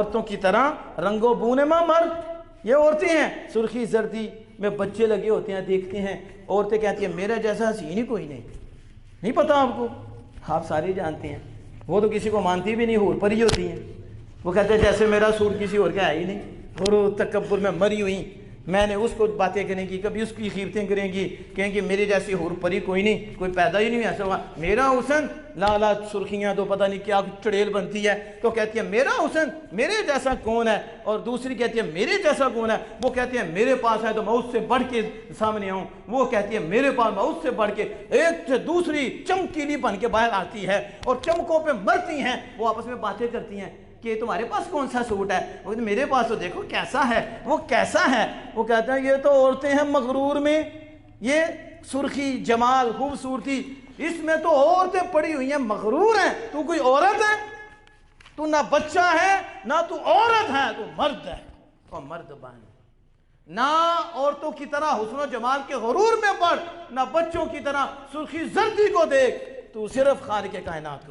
عورتوں کی طرح رنگو بونے ماں مرد، یہ عورتیں ہیں سرخی زردی میں بچے لگے ہوتے ہیں، دیکھتے ہیں عورتیں کہتی ہیں میرا جیسا حسین ہی کوئی نہیں پتا آپ کو، آپ سارے جانتے ہیں، وہ تو کسی کو مانتی بھی نہیں، حور پری ہوتی ہیں، وہ کہتے ہیں جیسے میرا سوٹ کسی اور کا ہے ہی نہیں، اور وہ تکبر میں مری ہوئی، میں نے اس کو باتیں کریں گی، کبھی اس کی خیرتیں کریں گی، کہیں گی میری جیسی حور پری کوئی نہیں، کوئی پیدا ہی نہیں ایسا ہوا، میرا حسن لالا سرخیاں تو پتہ نہیں کیا چڑیل بنتی ہے، تو کہتی ہے میرا حسن میرے جیسا کون ہے، اور دوسری کہتی ہے میرے جیسا کون ہے، وہ کہتی ہے میرے پاس ہے تو میں اس سے بڑھ کے سامنے آؤں، وہ کہتی ہے میرے پاس میں اس سے بڑھ کے، ایک سے دوسری چمکیلی بن کے باہر آتی ہے اور چمکوں پہ مرتی ہیں، وہ آپس میں باتیں کرتی ہیں کہ تمہارے پاس کون سا سوٹ ہے، وہ میرے پاس تو دیکھو کیسا ہے، وہ کیسا ہے، وہ کہتے ہیں یہ تو عورتیں ہیں مغرور میں، یہ سرخی جمال خوبصورتی اس میں تو عورتیں پڑی ہوئی ہیں مغرور ہیں، تو کوئی عورت ہے، تو نہ بچہ ہے نہ تو عورت ہے، تو مرد ہے، تو مرد بن، نہ عورتوں کی طرح حسن و جمال کے غرور میں پڑ، نہ بچوں کی طرح سرخی زردی کو دیکھ، تو صرف خالق کائنات کو